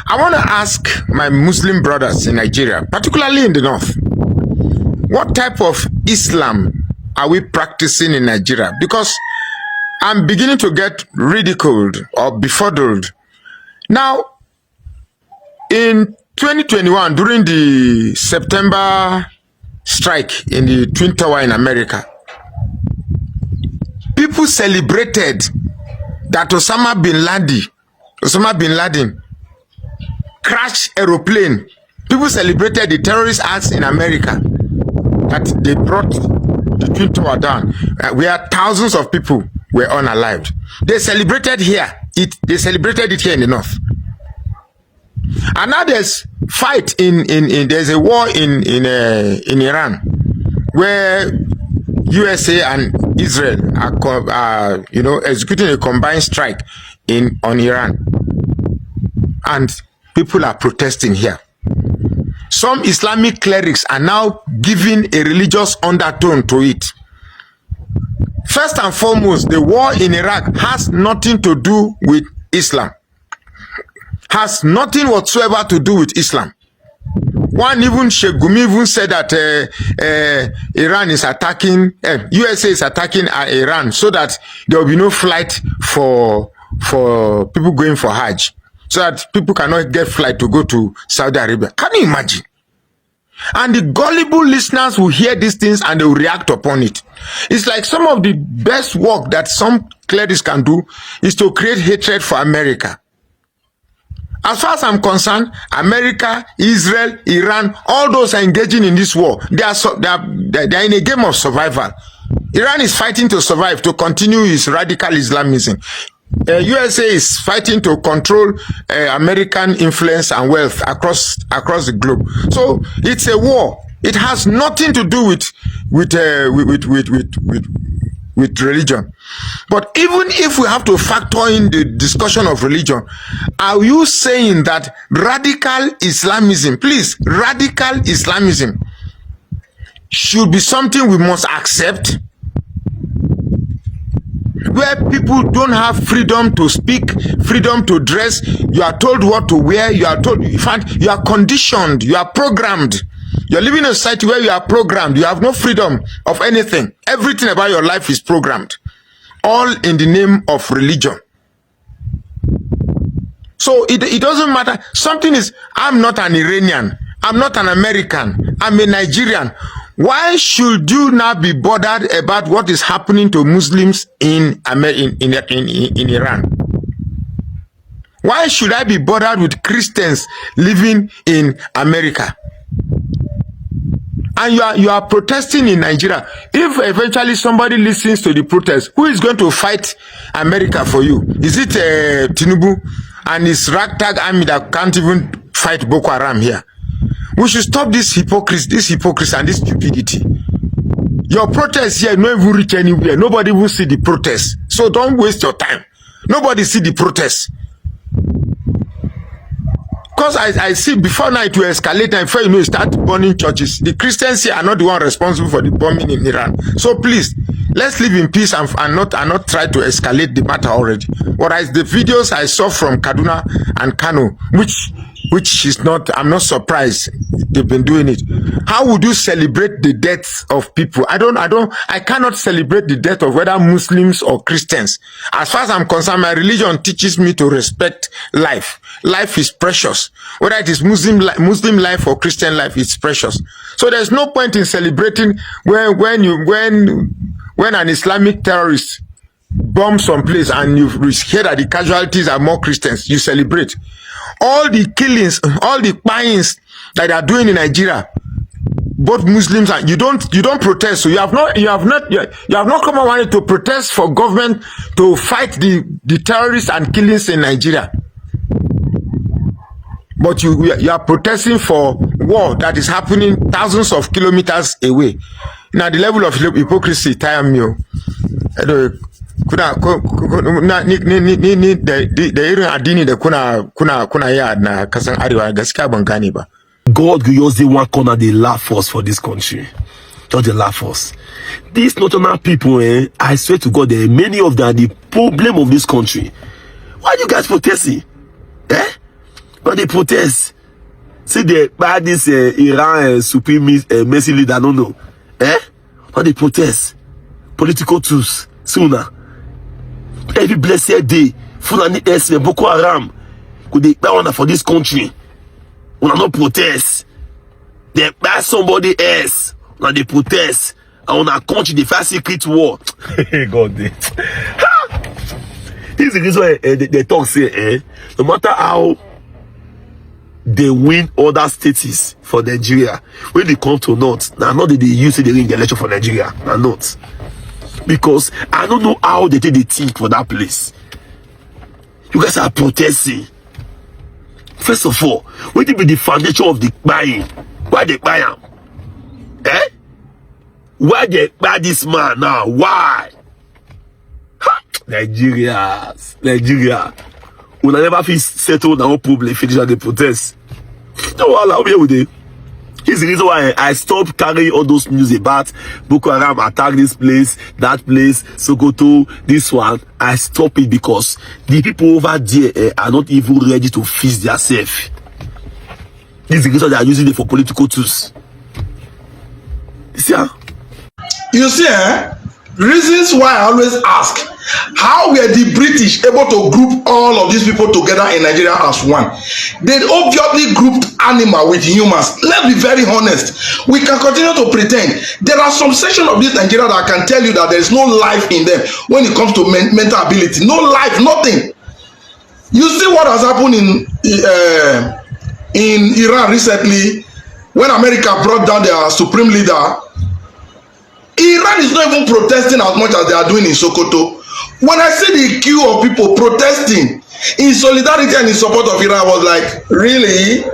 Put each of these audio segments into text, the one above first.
I want to ask my Muslim brothers in Nigeria, particularly in the north, what type of Islam are we practicing in Nigeria? Because I'm beginning to get ridiculed or befuddled. Now, in 2021, during the September strike in the Twin Tower in America, people celebrated that Osama bin Laden crashed aeroplane. People celebrated the terrorist acts in America, that they brought the Twin Tower down, where thousands of people were unalived. They celebrated here. They celebrated it here in the north. And now there's fight there's a war in Iran, where USA and Israel are executing a combined strike on Iran, and people are protesting here. Some Islamic clerics are now giving a religious undertone to it. First and foremost, the war in Iraq has nothing to do with Islam. Has nothing whatsoever to do with Islam. One, even Sheikh Gumi even said that Iran is attacking, USA is attacking Iran so that there will be no flight for people going for Hajj, so that people cannot get flight to go to Saudi Arabia. Can you imagine? And the gullible listeners will hear these things and they will react upon it. It's like some of the best work that some clerics can do is to create hatred for America. As far as I'm concerned, America, Israel, Iran, all those are engaging in this war. They are in a game of survival. Iran is fighting to survive, to continue its radical Islamism. USA is fighting to control American influence and wealth across the globe. So it's a war. It has nothing to do with religion. But even if we have to factor in the discussion of religion, are you saying that radical Islamism, please, radical Islamism should be something we must accept? Where people don't have freedom to speak, freedom to dress, you are told what to wear, you are told, in fact, you are conditioned, you are programmed. You're living in a society where you are programmed. You have no freedom of anything. Everything about your life is programmed. All in the name of religion. So it doesn't matter. Something is, I'm not an Iranian. I'm not an American. I'm a Nigerian. Why should you now be bothered about what is happening to Muslims in Iran? Why should I be bothered with Christians living in America? And you are protesting in Nigeria. If eventually somebody listens to the protest, who is going to fight America for you? Is it Tinubu and his ragtag army that can't even fight Boko Haram here? We should stop this hypocrisy and this stupidity. Your protest here not even reach anywhere. Nobody will see the protest. So don't waste your time. Nobody see the protest. Because I see before now it will escalate, and before you know, start burning churches. The Christians here are not the one responsible for the bombing in Iran. So please, let's live in peace and not try to escalate the matter already. Whereas the videos I saw from Kaduna and Kano, which is not, I'm not surprised they've been doing it. How would you celebrate the deaths of people? I cannot celebrate the death of whether Muslims or Christians. As far as I'm concerned, my religion teaches me to respect life. Life is precious. Whether it is Muslim life or Christian life, it's precious. So there's no point in celebrating when an Islamic terrorist bombs some place and you hear that the casualties are more Christians. You celebrate. All the killings, all the buyings that they are doing in Nigeria, both Muslims and you don't protest. So you have not come and wanted to protest for government to fight the terrorists and killings in Nigeria. But you are protesting for war that is happening thousands of kilometers away. Now the level of hypocrisy tire me. God will use the one corner they laugh us for this country. Just they laugh us. These northern people, I swear to God, many of them are the problem of this country. Why are you guys protesting? Now they protest. See they buy this Iran supreme mercy leader, no. Now they protest. Political tools. Sooner. Every blessed day, Fulani S, Boko Haram, could they buy one for this country? When I not protest, they buy somebody else. Now they protest. And when I country, they fight secret war. God, this is the reason why they talk say, no matter how they win other states for Nigeria, when they come to North, now not that they use the ring election for Nigeria, now not. Because I don't know how they take the think for that place. You guys are protesting. First of all, what will be the foundation of the buying? Why they buy him? Why they buy this man now? Why? Nigeria. When I never feel settled now problem finish at the protest. No, I'll be with it. Here's the reason why I stopped carrying all those news about Boko Haram attack this place, that place, Sokoto, this one. I stop it because the people over there are not even ready to feast themselves. This is the reason they are using it for political tools. You see, reasons why I always ask, how were the British able to group all of these people together in Nigeria as one? They obviously grouped animal with humans. Let's be very honest. We can continue to pretend. There are some sections of this Nigeria that can tell you that there is no life in them when it comes to mental ability. No life, nothing. You see what has happened in Iran recently when America brought down their supreme leader. Iran is not even protesting as much as they are doing in Sokoto. When I see the queue of people protesting in solidarity and in support of Iran, I was like, really?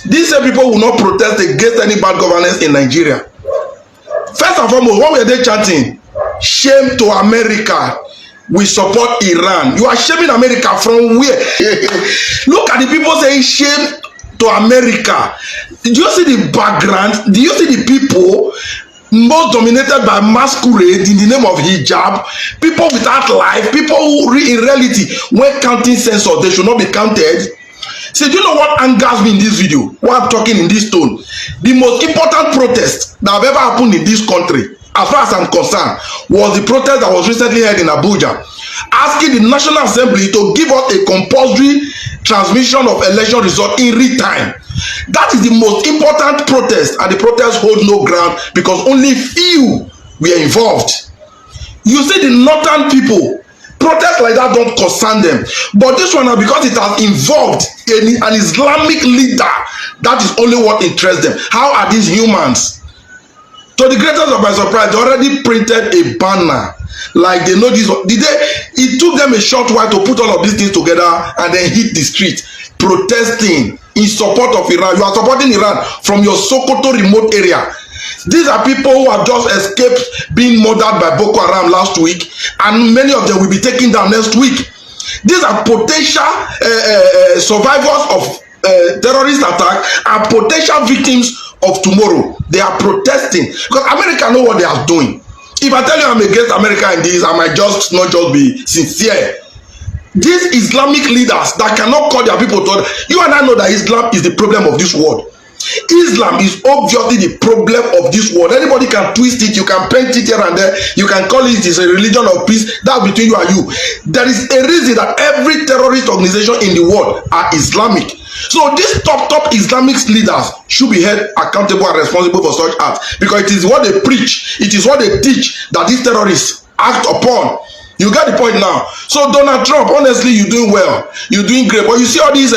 These people will not protest against any bad governance in Nigeria. First and foremost, what were they chanting? Shame to America. We support Iran. You are shaming America from where? Look at the people saying shame to America. Do you see the background? Do you see the people most dominated by masquerade in the name of hijab, people without life, people who in reality when counting census they should not be counted? See, do you know what angers me in this video? Why I'm talking in this tone? The most important protest that have ever happened in this country, as far as I'm concerned, was the protest that was recently held in Abuja, asking the National Assembly to give us a compulsory transmission of election result in real time. That is the most important protest, and the protest hold no ground because only few were involved. You see, the northern people, protests like that don't concern them, but this one, because it has involved an Islamic leader, that is only what interests them. How are these humans? To the greatest of my surprise, they already printed a banner like they know this. It took them a short while to put all of these things together and then hit the street protesting in support of Iran. You are supporting Iran from your Sokoto remote area. These are people who have just escaped being murdered by Boko Haram last week, and many of them will be taken down next week. These are potential survivors of terrorist attack and potential victims of tomorrow. They are protesting because America know what they are doing. If I tell you I'm against America in this, I might just not just be sincere. These Islamic leaders that cannot call their people to, you and I know that Islam is the problem of this world. Islam is obviously the problem of this world. Anybody can twist it, you can paint it here and there, you can call it a religion of peace. That's between you and you. There is a reason that every terrorist organization in the world are Islamic. So these top Islamic leaders should be held accountable and responsible for such acts, because it is what they preach, it is what they teach that these terrorists act upon. You get the point now. So Donald Trump, honestly, you're doing well, you're doing great, but you see all these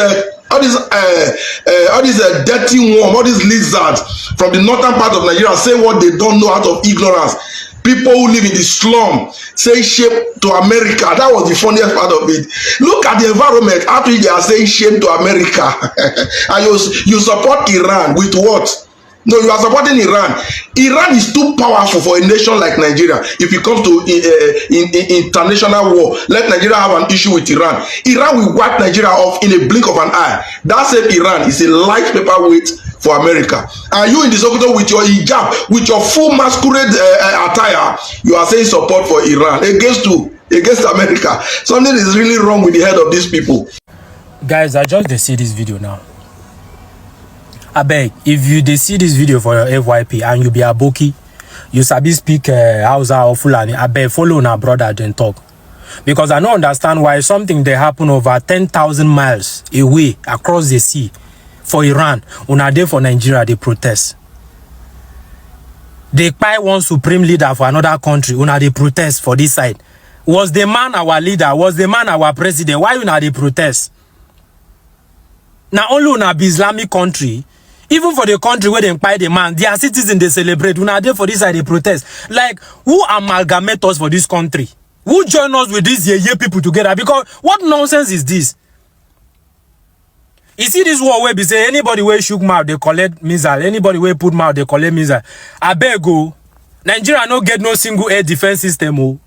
dirty worm, all these lizards from the northern part of Nigeria say what they don't know out of ignorance. People who live in the slum say shame to America. That was the funniest part of it. Look at the environment after they are saying shame to America. And you support Iran with what? No, you are supporting Iran. Iran is too powerful for a nation like Nigeria. If it comes to international war, let Nigeria have an issue with Iran. Iran will wipe Nigeria off in a blink of an eye. That same Iran is a light paperweight for America. And you in the Sokoto with your hijab, with your full masquerade attire, you are saying support for Iran against who? Against America. Something is really wrong with the head of these people. Guys, I just see this video now. I beg, if you they see this video for your FYP and you be a Boki, you sabi speak Hausa or Fulani, I beg follow na brother then talk. Because I don't understand why something they happen over 10,000 miles away across the sea for Iran, una day for Nigeria, they protest. They buy one supreme leader for another country, una they protest for this side. Was the man our leader? Was the man our president? Why una they protest? Now only una be Islamic country. Even for the country where they buy the man, their citizens they celebrate. Una there for this side they protest. Like, who amalgamate us for this country? Who join us with these ye people together? Because what nonsense is this? You see this war where be say anybody where shook mouth they collect missile. Anybody where put mouth they collect missile. I beg go. Nigeria no get no single air defense system. Oh.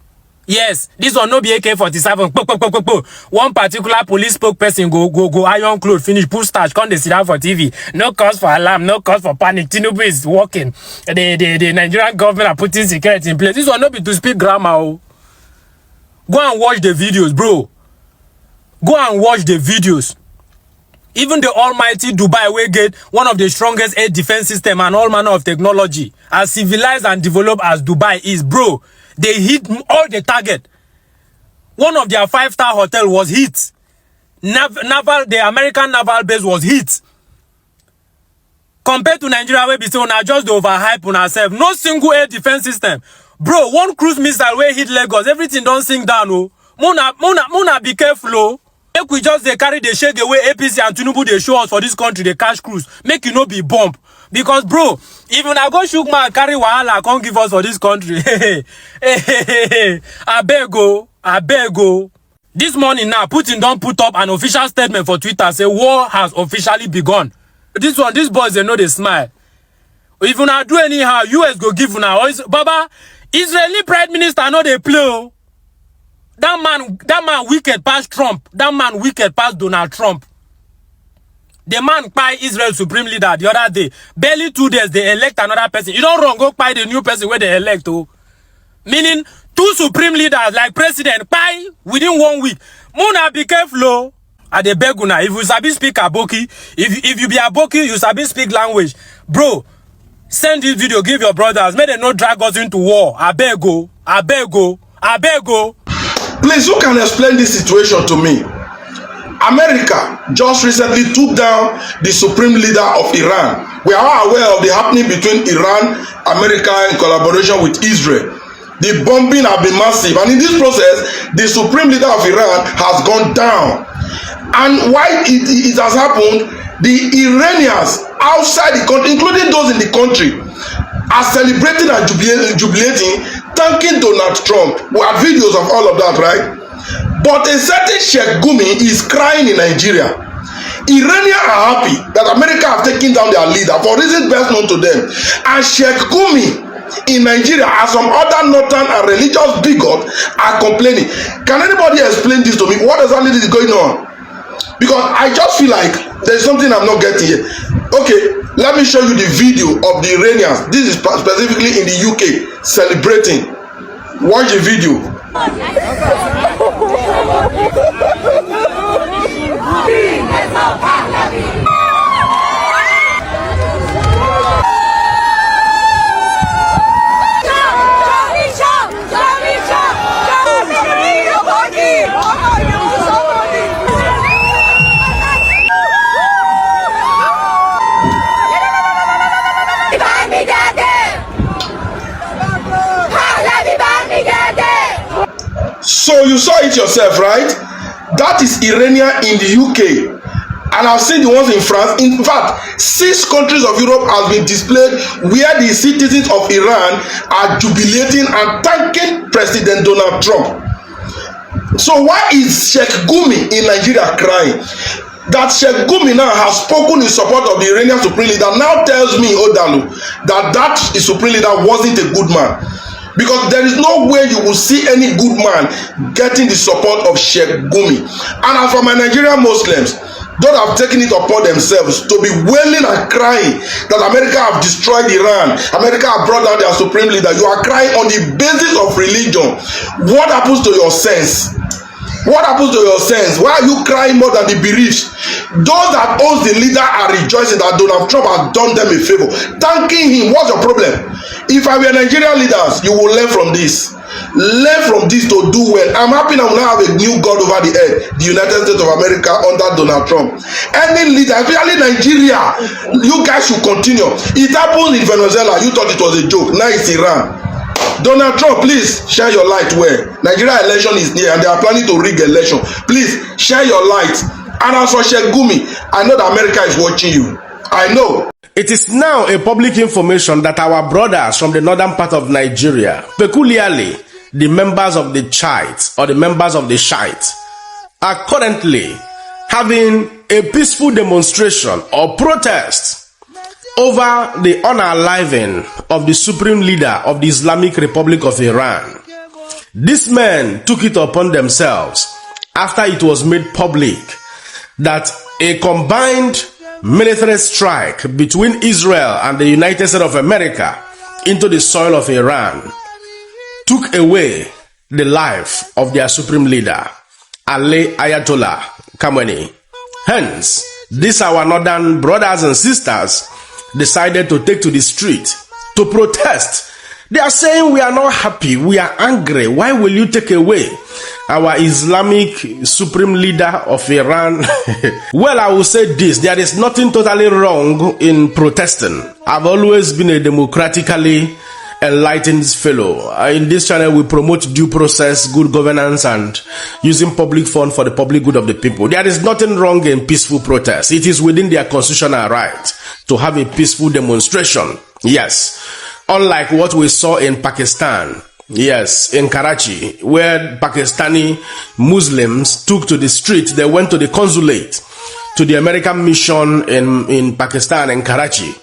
Yes, this one no be AK-47. One particular police spokesperson go iron clothes, finish, pull starch, come they sit down for TV. No cause for alarm, no cause for panic. Tinubu is working. The Nigerian government are putting security in place. This one no be to speak grammar. Oh. Go and watch the videos, bro. Go and watch the videos. Even the almighty Dubai will get one of the strongest air defense system and all manner of technology. As civilized and developed as Dubai is, bro. They hit all the target. One of their 5-star hotel was hit. The American naval base was hit. Compared to Nigeria, where we say on just the overhype on ourselves. No single air defense system. Bro, one cruise missile where hit Lagos, everything don't sink down. Oh. Mona, be careful. Oh. Make we just they carry the shake away APC and Tinubu they show us for this country, the cash cruise. Make you no be bump. Because bro, if you na go shook man carry wahala, can't give us for this country. I beg go. This morning now, Putin don't put up an official statement for Twitter, say war has officially begun. This boys, they know they smile. If you not do anyhow, US go give you now. Baba, Israeli Prime Minister know they play. That man wicked past Trump. That man wicked past Donald Trump. The man by Israel supreme leader the other day. Barely 2 days, they elect another person. You don't wrong, go buy the new person where they elect. Oh. Meaning, 2 supreme leaders like president, buy within 1 week. Muna, be careful. At the beguna, if you sabi speak Aboki, if you be Aboki, you sabi speak language. Bro, send this video, give your brothers. May they not drag us into war. I beg go. Please, who can explain this situation to me? America just recently took down the supreme leader of Iran. We are all aware of the happening between Iran, America in collaboration with Israel. The bombing has been massive, and in this process, the supreme leader of Iran has gone down. And why it has happened, the Iranians outside the country, including those in the country, are celebrating and jubilating, thanking Donald Trump. We have videos of all of that, right? But a certain Sheikh Gumi is crying in Nigeria. Iranians are happy that America have taken down their leader for reasons best known to them. And Sheikh Gumi in Nigeria and some other northern and religious bigots are complaining. Can anybody explain this to me? What exactly is going on? Because I just feel like there's something I'm not getting here. Okay, let me show you the video of the Iranians. This is specifically in the UK celebrating. Watch the video. So you saw it yourself, right? That is Iranian in the UK. And I've seen the ones in France. In fact, 6 countries of Europe have been displayed where the citizens of Iran are jubilating and thanking President Donald Trump. So why is Sheikh Gumi in Nigeria crying? That Sheikh Gumi now has spoken in support of the Iranian supreme leader now tells me, Odalu, that supreme leader wasn't a good man. Because there is no way you will see any good man getting the support of Sheikh Gumi. And as for my Nigerian Muslims, those have taken it upon themselves to be wailing and crying that America have destroyed Iran, America have brought down their supreme leader. You are crying on the basis of religion. What happens to your sense? What happens to your sense? Why are you crying more than the bereaved? Those that owns the leader are rejoicing that Donald Trump has done them a favor, thanking him. What's your problem? If I were Nigerian leaders, you will learn from this. Learn from this to do well. I'm happy now we now have a new God over the earth, the United States of America under Donald Trump. Any leader, especially Nigeria, you guys should continue. It happened in Venezuela. You thought it was a joke. Now it's Iran. Donald Trump, please share your light well. Nigeria election is near and they are planning to rig election. Please share your light. And as for Shegumi, I know that America is watching you. I know. It is now a public information that our brothers from the northern part of Nigeria, peculiarly the members of the Chites or the members of the Shites, are currently having a peaceful demonstration or protest over the unaliving of the supreme leader of the Islamic Republic of Iran. These men took it upon themselves after it was made public that a combined military strike between Israel and the United States of America into the soil of Iran took away the life of their supreme leader, Ali Ayatollah Khamenei. Hence, these our northern brothers and sisters decided to take to the street to protest. They are saying we are not happy, we are angry. Why will you take away our Islamic supreme leader of Iran? Well, I will say this, there is nothing totally wrong in protesting. I've always been a democratically enlightened fellow. In this channel, we promote due process, good governance, and using public fund for the public good of the people. There is nothing wrong in peaceful protest. It is within their constitutional right to have a peaceful demonstration. Yes. Unlike what we saw in Pakistan. Yes, in Karachi, where Pakistani Muslims took to the street. They went to the consulate, to the American mission in Pakistan and Karachi,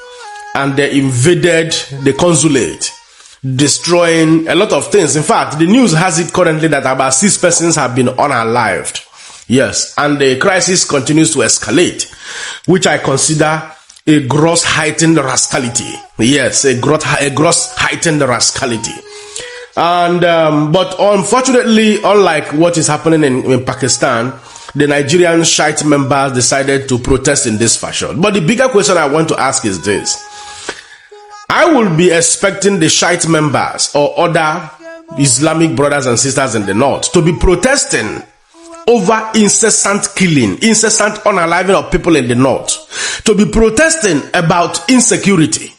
and they invaded the consulate, destroying a lot of things. In fact, the news has it currently that about 6 persons have been unalived. Yes, and the crisis continues to escalate, which I consider a gross heightened rascality. Yes, a gross heightened rascality. And but unfortunately, unlike what is happening in Pakistan, the Nigerian Shiite members decided to protest in this fashion. But the bigger question I want to ask is this. I will be expecting the Shiite members or other Islamic brothers and sisters in the north to be protesting over incessant killing, incessant unaliving of people in the north, to be protesting about insecurity,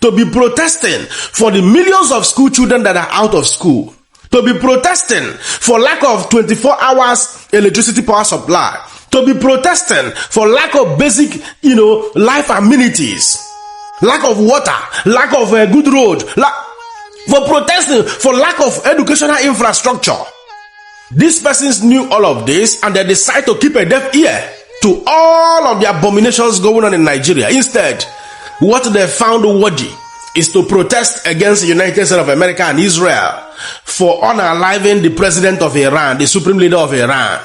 to be protesting for the millions of school children that are out of school, to be protesting for lack of 24 hours electricity power supply, to be protesting for lack of basic, life amenities, lack of water, lack of a good road, for protesting for lack of educational infrastructure. These persons knew all of this and they decide to keep a deaf ear to all of the abominations going on in Nigeria. Instead, what they found worthy is to protest against the United States of America and Israel for unaliving the president of Iran, the supreme leader of Iran.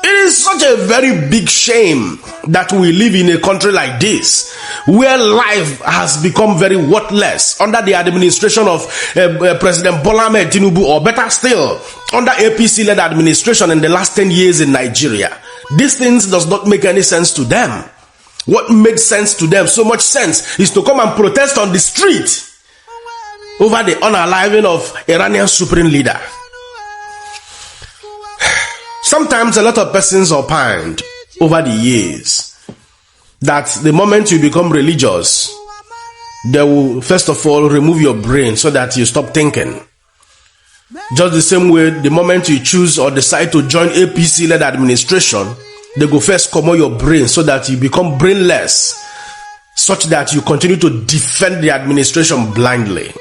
It is such a very big shame that we live in a country like this, where life has become very worthless under the administration of President Bola Ahmed Tinubu, or better still, under APC-led administration in the last 10 years in Nigeria. These things does not make any sense to them. What makes sense to them, so much sense, is to come and protest on the street over the unaliving of Iranian supreme leader. Sometimes a lot of persons opined over the years that the moment you become religious, they will first of all remove your brain so that you stop thinking. Just the same way, the moment you choose or decide to join APC-led administration, they go first come on your brain so that you become brainless, such that you continue to defend the administration blindly.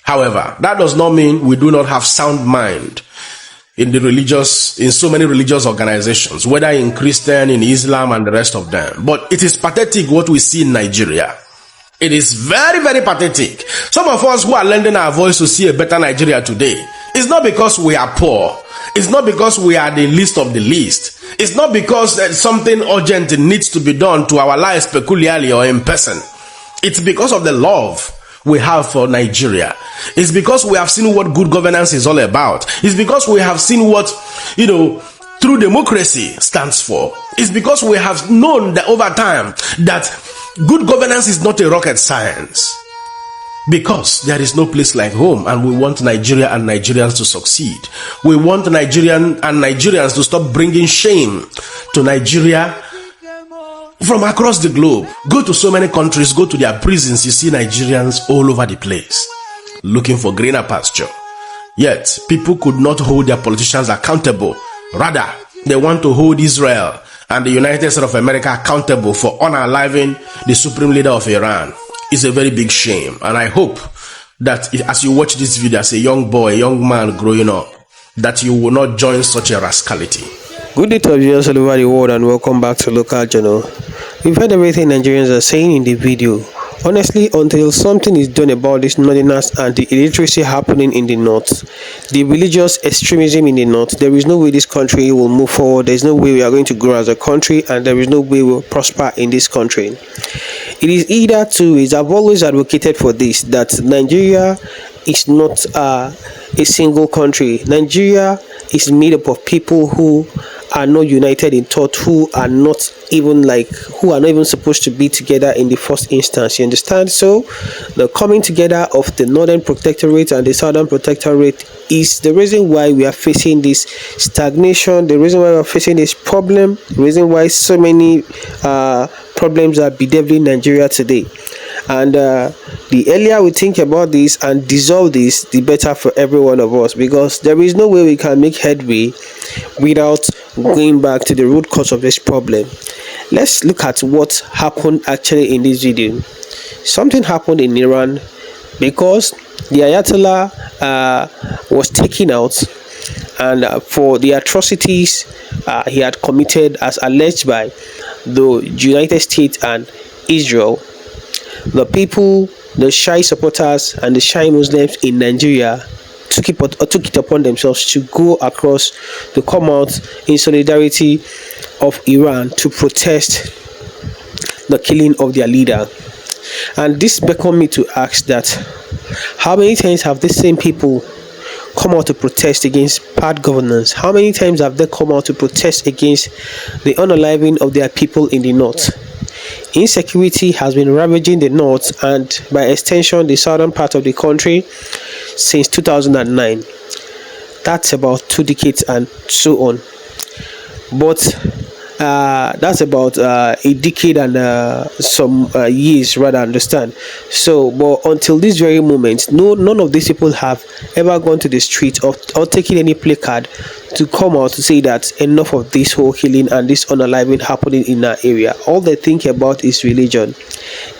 However, that does not mean we do not have sound mind in so many religious organizations, whether in Christian, in Islam, and the rest of them. But it is pathetic what we see in Nigeria. It is very, very pathetic. Some of us who are lending our voice to see a better Nigeria today, it's not because we are poor. It's not because we are the least of the least. It's not because something urgent needs to be done to our lives peculiarly or in person. It's because of the love we have for Nigeria. It's because we have seen what good governance is all about. It's because we have seen what, true democracy stands for. It's because we have known that over time that good governance is not a rocket science. Because there is no place like home, and we want Nigeria and Nigerians to succeed. We want Nigerian and Nigerians to stop bringing shame to Nigeria from across the globe. Go to so many countries, go to their prisons, you see Nigerians all over the place looking for greener pasture. Yet, people could not hold their politicians accountable. Rather, they want to hold Israel and the United States of America accountable for unaliving the supreme leader of Iran. It's a very big shame, and I hope that as you watch this video as a young boy, a young man growing up, that you will not join such a rascality. Good day to viewers all over the world, and welcome back to Local Journal. We've heard everything Nigerians are saying in the video. Honestly, until something is done about this northerners and the illiteracy happening in the north, the religious extremism in the north, there is no way this country will move forward. There is no way we are going to grow as a country, and there is no way we will prosper in this country. It is either two ways. I've always advocated for this, that Nigeria is not a single country. Nigeria is made up of people who are not united in thought, who are not even supposed to be together in the first instance. You understand? So the coming together of the Northern Protectorate and the Southern Protectorate is the reason why we are facing this stagnation, the reason why we are facing this problem, the reason why so many problems are bedeviling Nigeria today. And the earlier we think about this and dissolve this, the better for every one of us, because there is no way we can make headway without going back to the root cause of this problem. Let's look at what happened actually in this video. Something happened in Iran because the Ayatollah was taken out, and for the atrocities he had committed as alleged by the United States and Israel, the people, the Shia supporters and the Shia Muslims in Nigeria took it upon themselves to go across, to come out in solidarity of Iran to protest the killing of their leader. And this beckoned me to ask that, how many times have these same people come out to protest against bad governance? How many times have they come out to protest against the unaliving of their people in the north? Insecurity has been ravaging the north and by extension the southern part of the country since 2009. That's about 2 decades and so on. But that's about a decade and some years, rather, understand. So, but until this very moment, none of these people have ever gone to the street or taken any placard to come out to say that enough of this whole killing and this unaliving happening in our area. All they think about is religion.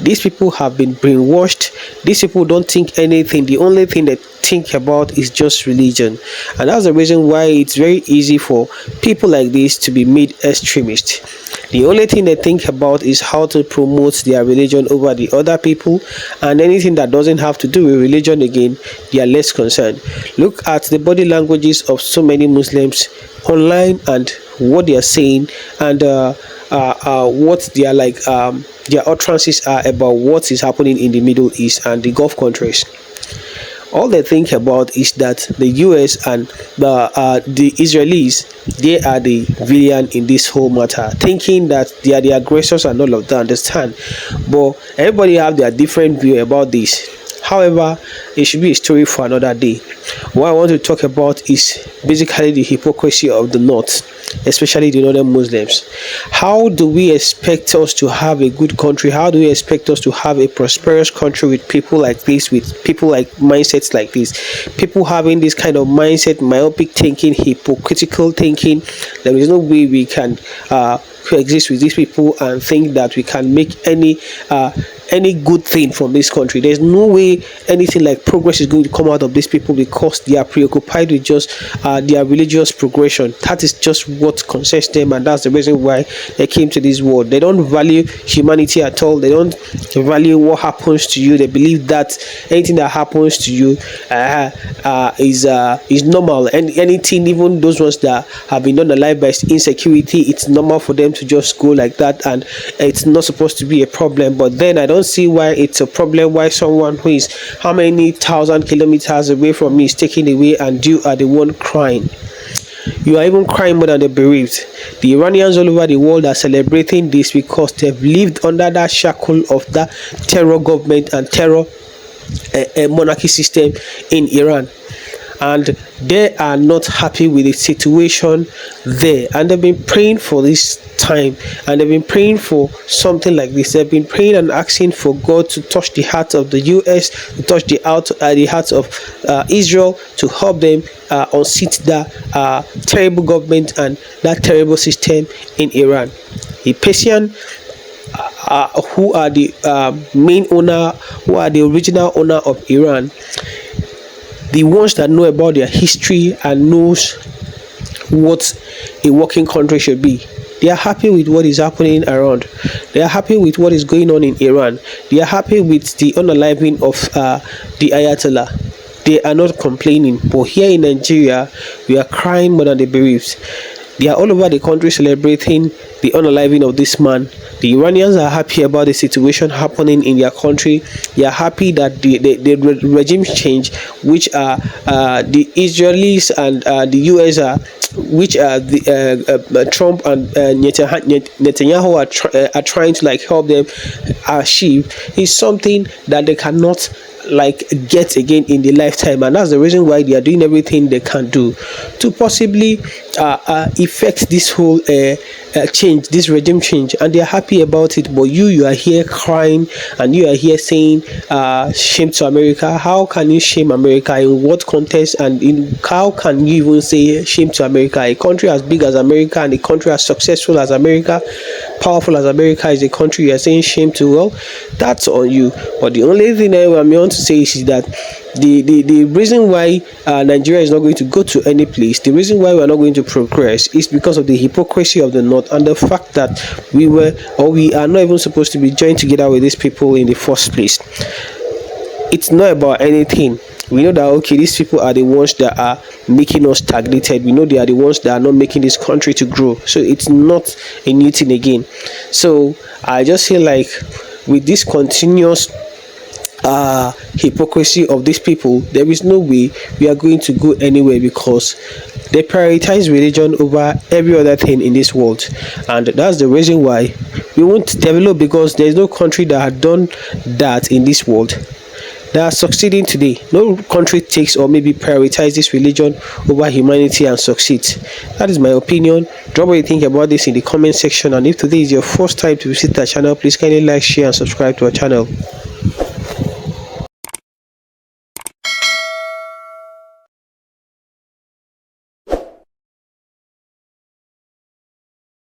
These people have been brainwashed. These people don't think anything. The only thing they think about is just religion, and that's the reason why it's very easy for people like this to be made extremists. The only thing they think about is how to promote their religion over the other people, and anything that doesn't have to do with religion, again, they are less concerned. Look at the body languages of so many Muslims online and what they are saying, and what they are like, their utterances are about what is happening in the Middle East and the Gulf countries. All they think about is that the US and the Israelis, they are the villain in this whole matter, thinking that they are the aggressors and all of that, understand? But everybody have their different view about this. However, it should be a story for another day. What I want to talk about is basically the hypocrisy of the North, especially the Northern Muslims. How do we expect us to have a good country? How do we expect us to have a prosperous country with people like this, with people like mindsets like this? People having this kind of mindset, myopic thinking, hypocritical thinking. There is no way we can coexist with these people and think that we can make any good thing from this country. There's no way anything like progress is going to come out of these people, because they are preoccupied with just their religious progression. That is just what concerns them, and that's the reason why they came to this world. They don't value humanity at all. They don't value what happens to you. They believe that anything that happens to you is normal, and anything, even those ones that have been done alive by insecurity, it's normal for them to just go like that, and it's not supposed to be a problem. But then I don't don't see why it's a problem why someone who is how many thousand kilometers away from me is taken away and you are the one crying. You are even crying more than the bereaved. The Iranians all over the world are celebrating this because they've lived under that shackle of that terror government and terror monarchy system in Iran. And they are not happy with the situation there, and they've been praying for this time, and they've been praying for something like this. They've been praying and asking for God to touch the heart of the US, to touch the hearts of Israel, to help them unseat that terrible government and that terrible system in Iran. The Persian who are the main owner, who are the original owner of Iran, the ones that know about their history and knows what a working country should be, they are happy with what is happening around. They are happy with what is going on in Iran. They are happy with the unaliving of the Ayatollah. They are not complaining. But here in Nigeria, we are crying more than the bereaved. They are all over the country celebrating the unaliving of this man. The Iranians are happy about the situation happening in their country. They are happy that the regime change, which are the Israelis and the US are, which are the Trump and Netanyahu are trying to like help them achieve, is something that they cannot like get again in the lifetime, and that's the reason why they are doing everything they can do to possibly effect this whole change, this regime change, and they are happy about it. But you are here crying, and you are here saying shame to America. How can you shame America? In what context? And how can you even say shame to America? A country as big as America and a country as successful as America, powerful as America, is a country you are saying shame to. Well, that's on you. But the only thing I want to say is that the reason why Nigeria is not going to go to any place, the reason why we are not going to progress, is because of the hypocrisy of the North and the fact that we are not even supposed to be joined together with these people in the first place. It's not about anything. We know that okay, these people are the ones that are making us stagnated. We know they are the ones that are not making this country to grow. So it's not a new thing again. So I just feel like with this continuous hypocrisy of these people, there is no way we are going to go anywhere, because they prioritize religion over every other thing in this world, and that's the reason why we won't develop, because there is no country that had done that in this world that are succeeding today. No country takes or maybe prioritize this religion over humanity and succeeds. That is my opinion. Drop what you think about this in the comment section, and if today is your first time to visit the channel, please kindly like, share and subscribe to our channel.